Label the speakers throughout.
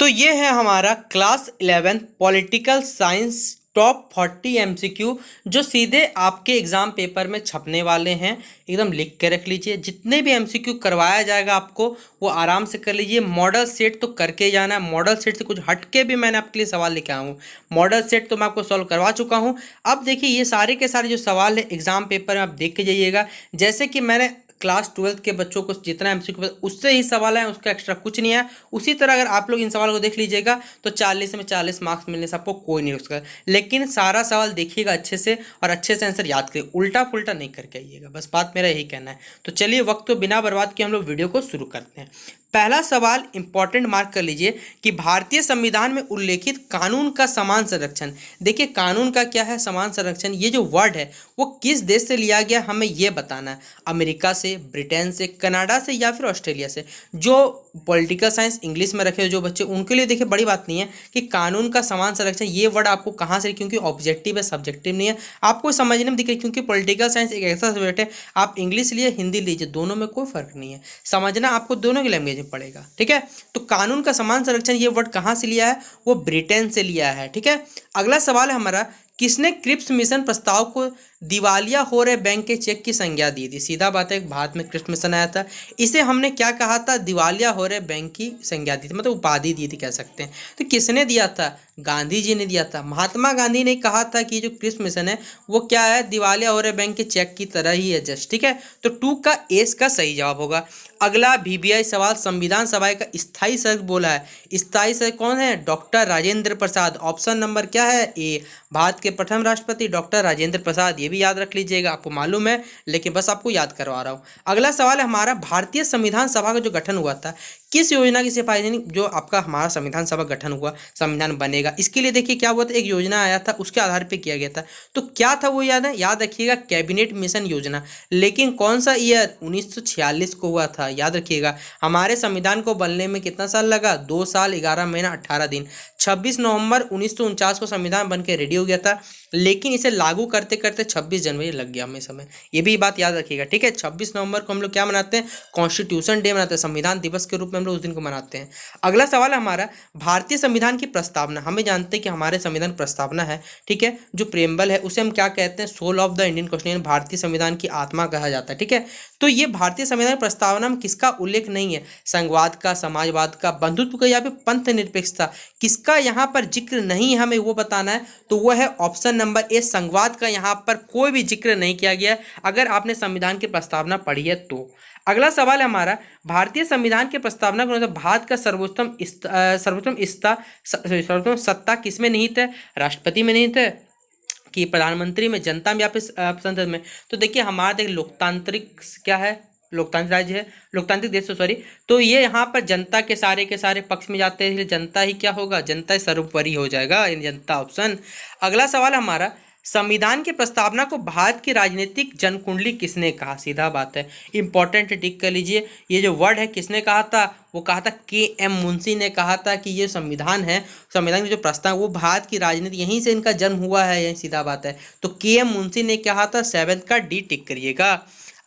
Speaker 1: तो ये है हमारा class 11 political science top 40 MCQ जो सीधे आपके एग्जाम पेपर में छपने वाले हैं। एकदम लिख के रख लीजिए, जितने भी एमसीक्यू करवाया जाएगा आपको वो आराम से कर लीजिए। मॉडल सेट तो करके ही जाना है, मॉडल सेट से कुछ हटके भी मैंने आपके लिए सवाल लेके आया हूँ। मॉडल सेट तो मैं आपको सॉल्व करवा चुका हूँ। अब देखिए ये सारे के सारे जो सवाल है एग्जाम पेपर में आप देख के जाइएगा। जैसे कि मैंने क्लास 12 के बच्चों को जितना एमसीक्यू उससे ही सवाल है, उसका एक्स्ट्रा कुछ नहीं है। उसी तरह अगर आप लोग इन सवालों को देख लीजिएगा तो 40 में 40 मार्क्स मिलने से आपको कोई नहीं उसका। लेकिन सारा सवाल देखिएगा अच्छे से और अच्छे से आंसर याद करिए, उल्टा पुल्टा नहीं करके आइएगा। बस बात मेरा यही कहना है। तो चलिए वक्त तो बिना बर्बाद किए हम लोग वीडियो को शुरू करते हैं। पहला सवाल इंपॉर्टेंट मार्क कर लीजिए कि भारतीय संविधान में उल्लेखित कानून का समान संरक्षण। देखिए कानून का क्या है, समान संरक्षण, ये जो वर्ड है वो किस देश से लिया गया हमें ये बताना है। अमेरिका से, ब्रिटेन से, कनाडा से या फिर ऑस्ट्रेलिया से। जो पॉलिटिकल साइंस इंग्लिश में रखे जो बच्चे उनके लिए देखिए बड़ी बात नहीं है कि कानून का समान संरक्षण ये वर्ड आपको कहाँ से, क्योंकि ऑब्जेक्टिव है सब्जेक्टिव नहीं है, आपको समझने में दिखे। क्योंकि पॉलिटिकल साइंस एक ऐसा सब्जेक्ट है, आप इंग्लिश लिए हिंदी लीजिए, दोनों में कोई फर्क नहीं है, समझना आपको दोनों की लैंग्वेज में पड़ेगा। ठीक है, तो कानून का समान संरक्षण ये वर्ड कहाँ से लिया है, वो ब्रिटेन से लिया है। ठीक है, अगला सवाल है हमारा, किसने क्रिप्स मिशन प्रस्ताव को दिवालिया हो रहे बैंक के चेक की संज्ञा दी थी। सीधा बात है, भारत में क्रिप्स मिशन आया था, इसे हमने क्या कहा था, दिवालिया हो रहे बैंक की संज्ञा दी थी, मतलब उपाधि दी थी कह सकते हैं। तो किसने दिया था, गांधी जी ने दिया था। महात्मा गांधी ने कहा था कि जो क्रिप्स मिशन है वो क्या है, दिवालिया हो रहे बैंक के चेक की तरह ही है जस्ट। ठीक है, तो 2 का एस का सही जवाब होगा। अगला वीवीआई सवाल, संविधान सभा का स्थायी सदस्य बोला है, स्थायी सदस्य कौन है, doctor Rajendra Prasad. Option number क्या है, ए। भारत के प्रथम राष्ट्रपति डॉक्टर राजेंद्र प्रसाद, ये भी याद रख लीजिएगा, आपको मालूम है लेकिन बस आपको याद करवा रहा हूँ। अगला सवाल है हमारा, भारतीय संविधान सभा का जो गठन हुआ था किस योजना की सिफारिश, यानी जो आपका हमारा संविधान सभा गठन हुआ, संविधान बनेगा, इसके लिए देखिए क्या हुआ था, एक योजना आया था, उसके आधार पर किया गया था। तो क्या था वो याद है, याद रखिएगा, कैबिनेट मिशन योजना। लेकिन कौन सा ईयर, 1946 को हुआ था, याद रखिएगा। हमारे संविधान को बनने में कितना साल लगा, 2 साल 11 महीना 18 दिन। 26 नवंबर 1949 को संविधान बन के रेडी हो गया था, लेकिन इसे लागू करते करते 26 जनवरी लग गया हमें समय, ये भी बात याद रखिएगा। ठीक है, 26 नवंबर को हम लोग क्या मनाते हैं, कॉन्स्टिट्यूशन डे मनाते हैं, संविधान दिवस के रूप में हम लोग उस दिन को मनाते हैं। अगला सवाल है हमारा, भारतीय संविधान की प्रस्तावना। हमें जानते हैं कि हमारे संविधान प्रस्तावना है, ठीक है, जो प्रेम्बल है उसे हम क्या कहते हैं, soul of the Indian constitution, भारतीय संविधान की आत्मा कहा जाता है। ठीक है, तो ये भारतीय संविधान प्रस्तावना में किसका उल्लेख नहीं है, संघवाद का, समाजवाद का, बंधुत्व का या फिर पंथ निरपेक्षता, किसका यहाँ पर जिक्र नहीं है हमें वो बताना है। तो वो है ऑप्शन नंबर ए, संघवाद का यहाँ पर कोई भी जिक्र नहीं किया गया अगर आपने संविधान की प्रस्तावना पढ़ी है तो। अगला सवाल है हमारा, भारतीय संविधान की प्रस्तावना के अनुसार भारत का सर्वोत्तम सत्ता किसमें निहित है, राष्ट्रपति में निहित है कि प्रधानमंत्री में, जनता में या फिर संसद में। तो देखिए हमारा देख लोकतांत्रिक क्या है, लोकतांत्रिक राज्य है, लोकतांत्रिक देश तो सॉरी, तो ये यहाँ पर जनता के सारे पक्ष में जाते हैं, इसलिए जनता ही क्या होगा, जनता सर्वोपरि हो जाएगा, जनता ऑप्शन। अगला सवाल हमारा, संविधान की प्रस्तावना को भारत की राजनीतिक जनकुंडली किसने कहा। सीधा बात है, इंपॉर्टेंट है, टिक कर लीजिए। ये जो वर्ड है किसने कहा था, वो कहा था के.एम. मुंशी ने कहा था कि ये संविधान है, संविधान की जो प्रस्ताव वो भारत की राजनीति, यहीं से इनका जन्म हुआ है, यही सीधा बात है। तो के.एम. मुंशी ने कहा था, 7th का डी टिक करिएगा।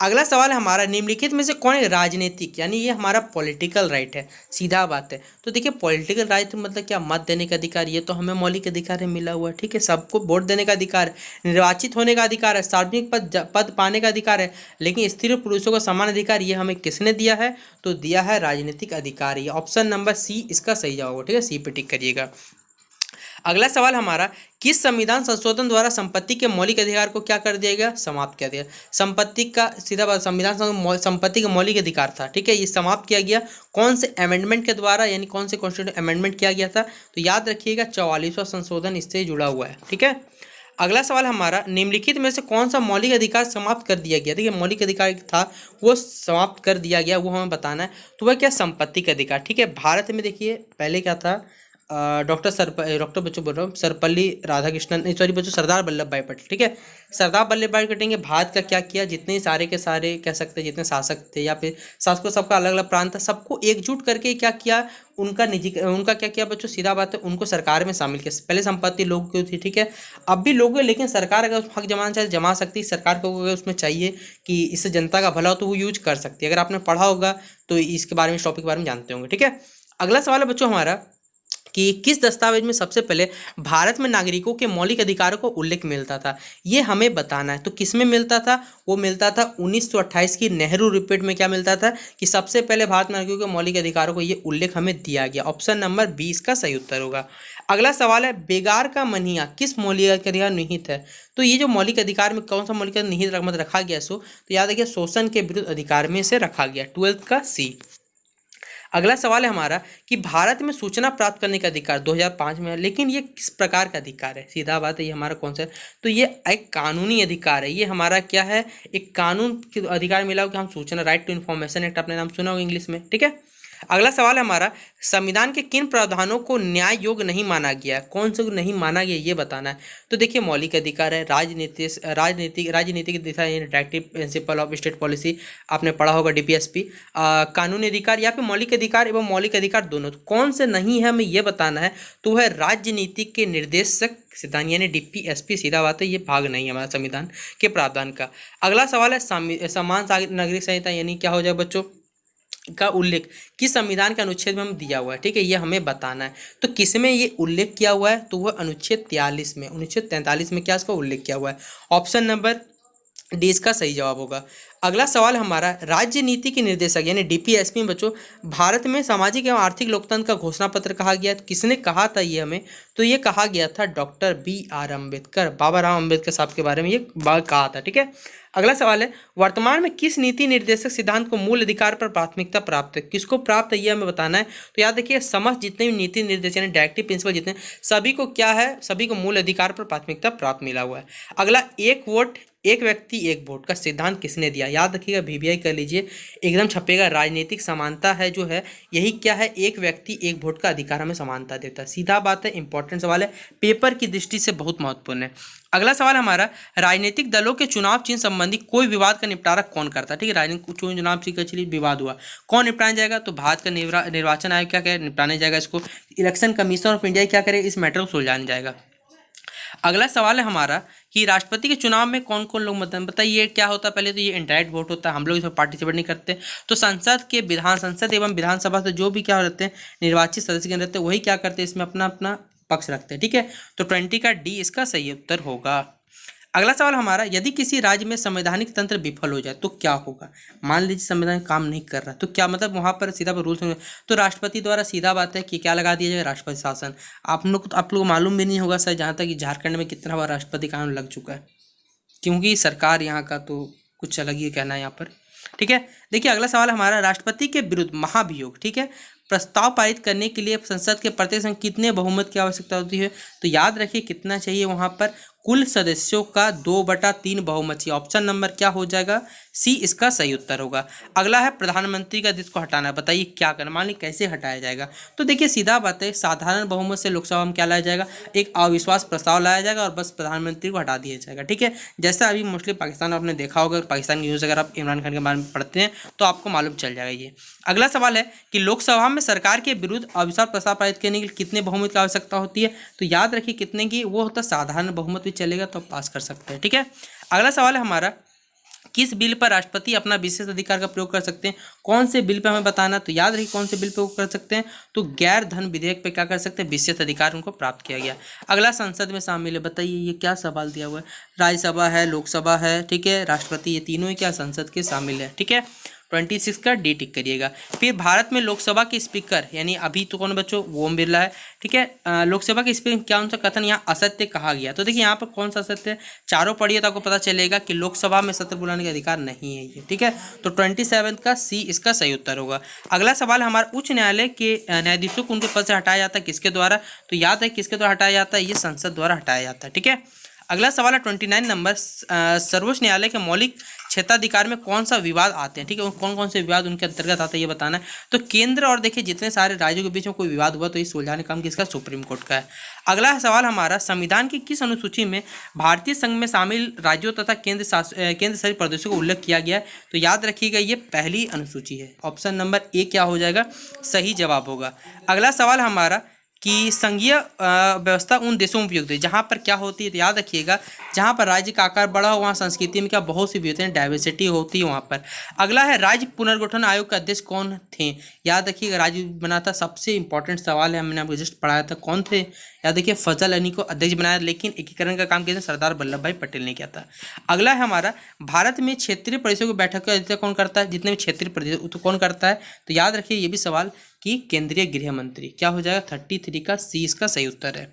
Speaker 1: अगला सवाल हमारा, निम्नलिखित में से कौन है राजनीतिक, यानी ये हमारा पॉलिटिकल राइट है, सीधा बात है। तो देखिए पॉलिटिकल राइट मतलब क्या, मत देने का अधिकार, ये तो हमें मौलिक अधिकार है मिला हुआ है। ठीक है, सबको वोट देने का अधिकार है, निर्वाचित होने का अधिकार है, सार्वजनिक पद पाने का अधिकार है, लेकिन स्त्री और पुरुषों का समान अधिकार ये हमें किसने दिया है, तो दिया है राजनीतिक अधिकार। ये ऑप्शन नंबर सी इसका सही जवाब होगा। ठीक है, सी पे टिक करिएगा। अगला सवाल हमारा, किस संविधान संशोधन द्वारा संपत्ति के मौलिक अधिकार को क्या कर दिया गया, समाप्त कर दिया। संपत्ति का सीधा बात, संविधान संपत्ति का मौलिक अधिकार था, ठीक है, ये समाप्त किया गया कौन से अमेंडमेंट के द्वारा, यानी कौन से कॉन्स्टिट्यूशन अमेंडमेंट किया गया था, तो याद रखिएगा 44वां संशोधन इससे जुड़ा हुआ है। ठीक है, अगला सवाल हमारा, निम्नलिखित में से कौन सा मौलिक अधिकार समाप्त कर दिया गया। देखिए मौलिक अधिकार था वो समाप्त कर दिया गया, वो हमें बताना है। तो वह क्या, संपत्ति का अधिकार। ठीक है, भारत में देखिए पहले क्या था, डॉक्टर बच्चों बोल रहा हूँ, सर्वपल्ली राधाकृष्णन, नहीं सॉरी बच्चों, सरदार वल्लभ भाई पटेल। ठीक है, सरदार वल्लभ भाई पटेल ने भारत का क्या किया, जितने सारे के सारे कह सकते हैं, जितने शासक थे या फिर शासकों, सबका अलग अलग प्रांत था, सबको एकजुट करके क्या किया, उनका क्या किया बच्चों, सीधा बात है, उनको सरकार में शामिल किया। पहले संपत्ति लोगों की थी, ठीक है, अब भी लोगों की, लेकिन सरकार अगर हक जमाना चाहे जमा सकती है, सरकार को अगर उसमें चाहिए कि इससे जनता का भला हो तो वो यूज कर सकती है। अगर आपने पढ़ा होगा तो इसके बारे में, इस टॉपिक के बारे में जानते होंगे। ठीक है, अगला सवाल है बच्चों हमारा, कि किस दस्तावेज में सबसे पहले भारत में नागरिकों के मौलिक अधिकारों को उल्लेख मिलता था, ये हमें बताना है। तो किस में मिलता था? वो मिलता था 1928 की नेहरू रिपोर्ट में। क्या मिलता था? कि सबसे पहले भारत में नागरिकों के मौलिक अधिकारों को ये उल्लेख हमें दिया गया। ऑप्शन नंबर 20 का सही उत्तर होगा। अगला सवाल है, बेगार का मनिया किस मौलिक अधिकार निहित है? तो ये जो मौलिक अधिकार में कौन सा मौलिक अधिकार निहित मत रखा गया सो, तो याद रखिए शोषण के विरुद्ध अधिकार में से रखा गया, 12th का सी। अगला सवाल है हमारा कि भारत में सूचना प्राप्त करने का अधिकार 2005 में है, लेकिन ये किस प्रकार का अधिकार है? सीधा बात है, ये हमारा कौन सा है? तो ये एक कानूनी अधिकार है। ये हमारा क्या है? एक कानून के अधिकार मिला हो कि हम सूचना, राइट टू इन्फॉर्मेशन एक्ट, आपने नाम सुना होगा इंग्लिश में, ठीक है। अगला सवाल है हमारा, संविधान के किन प्रावधानों को न्याय योग्य नहीं माना गया? कौन से नहीं माना गया ये बताना है। तो देखिए मौलिक अधिकार है, राजनीतिक दिशा यानी directive principle of state policy, आपने पढ़ा होगा डीपीएसपी। कानूनी अधिकार या फिर मौलिक अधिकार एवं मौलिक अधिकार दोनों, तो कौन से नहीं है हमें ये बताना है। तो वह राजनीतिक के निर्देशक सिद्धांत यानी डीपीएसपी, सीधा बात है, ये भाग नहीं है हमारा संविधान के प्रावधान का। अगला सवाल है, समान नागरिक संहिता यानी क्या हो जाए बच्चों का उल्लेख किस संविधान के अनुच्छेद में हम दिया हुआ है, ठीक है, ये हमें बताना है। तो किस में ये उल्लेख किया हुआ है? तो वह अनुच्छेद 43 में, अनुच्छेद 43 में क्या इसका उल्लेख किया हुआ है? ऑप्शन नंबर डी इसका सही जवाब होगा। अगला सवाल हमारा, राज्य नीति के निर्देशक यानी डीपीएसपी में बच्चों भारत में सामाजिक एवं आर्थिक लोकतंत्र का घोषणा पत्र कहा गया। तो किसने कहा था ये हमें? तो ये कहा गया था डॉक्टर BR अम्बेडकर, बाबा राम अम्बेडकर साहब के बारे में ये कहा था, ठीक है। अगला सवाल है, वर्तमान में किस नीति निर्देशक सिद्धांत को मूल अधिकार पर प्राथमिकता प्राप्त है? किसको प्राप्त है ये हमें बताना है। तो याद रखिए समस्त जितने भी नीति निर्देशक यानी डायरेक्टिव प्रिंसिपल जितने, सभी को क्या है? सभी को मूल अधिकार पर प्राथमिकता प्राप्त मिला हुआ है। अगला, एक वोट एक व्यक्ति एक वोट का सिद्धांत किसने दिया? याद रखिएगा, VBI कर लीजिए, एकदम छपेगा। राजनीतिक समानता है जो है, यही क्या है? एक व्यक्ति एक वोट का अधिकार हमें समानता देता है। सीधा बात है, इंपॉर्टेंट सवाल है, पेपर की दृष्टि से बहुत महत्वपूर्ण है। अगला सवाल हमारा, राजनीतिक दलों के चुनाव चिन्ह संबंधी कोई विवाद का निपटारा कौन करता है? ठीक है, राजनीतिक चुनाव चिन्ह का चलिए विवाद हुआ, कौन निपटाया जाएगा? तो भारत का निर्वाचन आयोग क्या कहे निपटाने जाएगा इसको। इलेक्शन कमीशन ऑफ इंडिया क्या करेगा? इस मैटर को सुलझाने जाएगा। अगला सवाल है हमारा कि राष्ट्रपति के चुनाव में कौन कौन लोग मतदान, बताइए क्या होता है? पहले तो ये इनडायरेक्ट वोट होता है, हम लोग इसमें पार्टिसिपेट नहीं करते। तो संसद एवं विधानसभा से जो भी क्या रहते हैं निर्वाचित सदस्य रहते हैं, वही क्या करते हैं इसमें अपना अपना पक्ष रखते हैं, ठीक है। तो 20 का डी इसका सही उत्तर होगा। अगला सवाल हमारा, यदि किसी राज्य में संवैधानिक तंत्र विफल हो जाए तो क्या होगा? मान लीजिए संविधान काम नहीं कर रहा, तो क्या मतलब वहाँ पर सीधा पर रूल्स होंगे? तो राष्ट्रपति द्वारा सीधा बात है कि क्या लगा दिया जाए? राष्ट्रपति शासन। आप लोग को मालूम भी नहीं होगा सर, जहाँ तक कि झारखंड में कितना बार राष्ट्रपति कानून लग चुका है, क्योंकि सरकार यहाँ का तो कुछ अलग ही कहना है यहाँ पर, ठीक है। देखिए अगला सवाल हमारा, राष्ट्रपति के विरुद्ध महाभियोग, ठीक है, प्रस्ताव पारित करने के लिए संसद के प्रत्येक संघ कितने बहुमत की आवश्यकता होती है? तो याद रखिए कितना चाहिए वहाँ पर? कुल सदस्यों का 2/3 बहुमत चाहिए। ऑप्शन नंबर क्या हो जाएगा? सी इसका सही उत्तर होगा। अगला है, प्रधानमंत्री का जिसको हटाना, बताइए क्या करना, मान लीजिए कैसे हटाया जाएगा? तो देखिए सीधा बात है, साधारण बहुमत से लोकसभा में क्या लाया जाएगा? एक अविश्वास प्रस्ताव लाया जाएगा और बस प्रधानमंत्री को हटा दिया जाएगा, ठीक है। जैसा अभी मोस्टली पाकिस्तान आपने देखा होगा, पाकिस्तान की न्यूज़ अगर आप इमरान खान के बारे में पढ़ते हैं तो आपको मालूम चल जाएगा ये। अगला सवाल है कि लोकसभा में सरकार के विरुद्ध अविश्वास प्रस्ताव पारित करने के लिए कितने बहुमत की आवश्यकता होती है? तो याद रखिए कितने की, वो होता है साधारण बहुमत भी चलेगा तो पास कर सकते हैं, ठीक है। अगला सवाल है हमारा, किस बिल पर राष्ट्रपति अपना विशेष अधिकार का प्रयोग कर सकते हैं? कौन से बिल पे हमें बताना, तो याद रखिए कौन से बिल पे कर सकते हैं? तो गैर धन विधेयक पे क्या कर सकते हैं? विशेष अधिकार उनको प्राप्त किया गया। अगला, संसद में शामिल है, बताइए ये क्या सवाल दिया हुआ है? राज्यसभा है, लोकसभा है, ठीक है, राष्ट्रपति, ये तीनों ही क्या संसद के शामिल है, ठीक है। 26 का डी टिक करिएगा। फिर भारत में लोकसभा के स्पीकर यानी अभी तो कौन बच्चों? ओम बिरला है, ठीक है। लोकसभा के स्पीकर क्या उनका कथन यहाँ असत्य कहा गया? तो देखिए यहाँ पर कौन सा असत्य है? चारों पढ़िए तो आपको पता चलेगा कि लोकसभा में सत्र बुलाने का अधिकार नहीं है ये, ठीक है। तो 27 का सी इसका सही उत्तर होगा। अगला सवाल हमारा, उच्च न्यायालय के न्यायाधीशों को उनके पद से हटाया जाता है किसके द्वारा? तो याद है किसके द्वारा हटाया जाता है? ये संसद द्वारा हटाया जाता है, ठीक है। अगला सवाल है 29 नंबर, सर्वोच्च न्यायालय के मौलिक क्षेत्राधिकार में कौन सा विवाद आते हैं, ठीक है, कौन कौन से विवाद उनके अंतर्गत आते हैं ये बताना है। तो केंद्र और देखिए जितने सारे राज्यों के बीच में कोई विवाद हुआ तो ये सुलझाने का काम किसका? सुप्रीम कोर्ट का है। अगला सवाल हमारा, संविधान की किस अनुसूची में भारतीय संघ में शामिल राज्यों तथा केंद्र शासित प्रदेशों का उल्लेख किया गया है? तो याद रखिएगा ये पहली अनुसूची है। ऑप्शन नंबर ए क्या हो जाएगा? सही जवाब होगा। अगला सवाल हमारा, कि संघीय व्यवस्था उन देशों में उपयुक्त है जहाँ पर क्या होती है, तो याद रखिएगा जहाँ पर राज्य का आकार बड़ा हो वहाँ संस्कृति में क्या बहुत सी विविधता डाइवर्सिटी होती है वहाँ पर। अगला है राज्य पुनर्गठन आयोग के अध्यक्ष कौन थे, याद रखिएगा राज्य बना था, सबसे इंपॉर्टेंट सवाल है, मैंने आपको जस्ट पढ़ाया था, कौन थे, याद रखिए फजल अली को अध्यक्ष बनाया, लेकिन एकीकरण का काम किया सरदार वल्लभ भाई पटेल ने किया था। अगला है हमारा भारत में क्षेत्रीय परिषद की बैठक का अध्यक्षता कौन करता है, जितने भी क्षेत्रीय परिषद तो कौन करता है, तो याद रखिए ये भी सवाल कि केंद्रीय गृह मंत्री। क्या हो जाएगा 33 का सी इसका सही उत्तर है।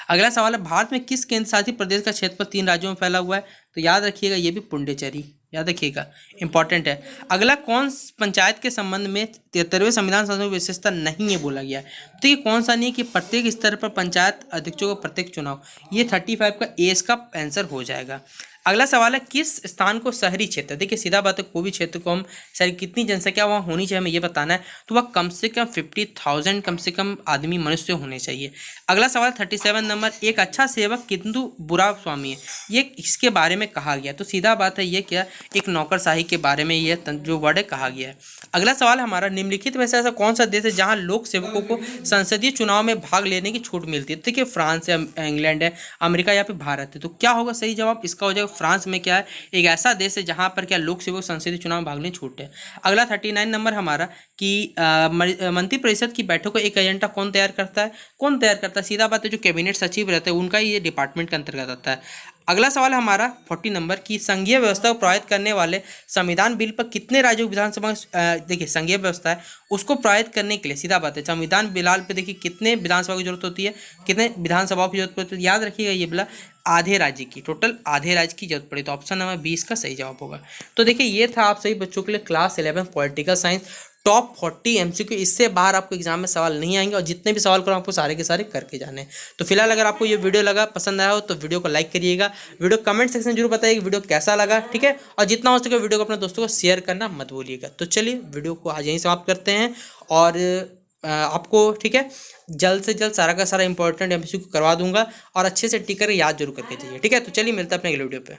Speaker 1: अगला सवाल है भारत में किस केंद्र शासित प्रदेश का क्षेत्रफल 3 राज्यों में फैला हुआ है, तो याद रखिएगा ये भी पुडुचेरी, याद रखिएगा इंपॉर्टेंट है। अगला कौन पंचायत के संबंध में 73वें संविधान संशोधन की विशेषता नहीं है बोला गया है, तो ये कौन सा नहीं है कि प्रत्येक स्तर पर पंचायत अध्यक्षों का प्रत्येक चुनाव, ये 35 का ए इसका आंसर हो जाएगा। अगला सवाल है किस स्थान को शहरी क्षेत्र, देखिए सीधा बात है कोई भी क्षेत्र को हम शहर कितनी जनसंख्या वहाँ होनी चाहिए हमें ये बताना है, तो वह कम से कम 50,000 कम से कम आदमी मनुष्य होने चाहिए। अगला सवाल 37 नंबर, एक अच्छा सेवक किंतु बुरा स्वामी है, ये इसके बारे में कहा गया, तो सीधा बात है ये क्या एक नौकरशाही के बारे में ये जो वर्ड है कहा गया है। अगला सवाल हमारा निम्नलिखित में से ऐसा कौन सा देश है जहाँ लोक सेवकों को संसदीय चुनाव में भाग लेने की छूट मिलती है, देखिए फ्रांस है, इंग्लैंड है, अमेरिका या फिर भारत है, तो क्या होगा सही जवाब इसका हो जाएगा फ्रांस में क्या है एक ऐसा देश है जहां पर क्या लोक सेवक संसदीय चुनाव में भाग लेने छूट है। अगला 39 नंबर हमारा कि मंत्रिपरिषद की बैठक को एक एजेंडा कौन तैयार करता है, कौन तैयार करता है, सीधा बात है जो कैबिनेट सचिव रहते हैं उनका ये डिपार्टमेंट के अंतर्गत आता है। अगला सवाल हमारा 40 नंबर की संघीय व्यवस्था को प्रभावित करने वाले संविधान बिल पर कितने राज्यों विधानसभा, देखिए संघीय व्यवस्था है उसको प्रभावित करने के लिए सीधा बात है संविधान बिलाल पे देखिए कितने विधानसभा की जरूरत होती है, कितने विधानसभाओं की जरूरत पड़ती है, याद रखिएगा ये बोला आधे राज्य की, टोटल आधे राज्य की जरूरत पड़ी, तो ऑप्शन नंबर 20 का सही जवाब होगा। तो देखिए ये था आप सभी बच्चों के लिए class 11 political science top 40 MCQ, इससे बाहर आपको एग्जाम में सवाल नहीं आएंगे और जितने भी सवाल करो आपको सारे के सारे करके जाने हैं। तो फिलहाल अगर आपको ये वीडियो लगा पसंद आया हो तो वीडियो को लाइक करिएगा, वीडियो कमेंट सेक्शन जरूर बताइएगा वीडियो कैसा लगा, ठीक है, और जितना हो सके वीडियो को अपने दोस्तों को शेयर करना मत भूलिएगा। तो चलिए वीडियो को आज यहीं समाप्त करते हैं और आपको ठीक है जल्द से जल्द सारा का सारा इंपॉर्टेंट एमसीक्यू करवा दूंगा और अच्छे से टिक कर याद जरूर करके जाइए, ठीक है। तो चलिए मिलता है अपने अगले वीडियो पे।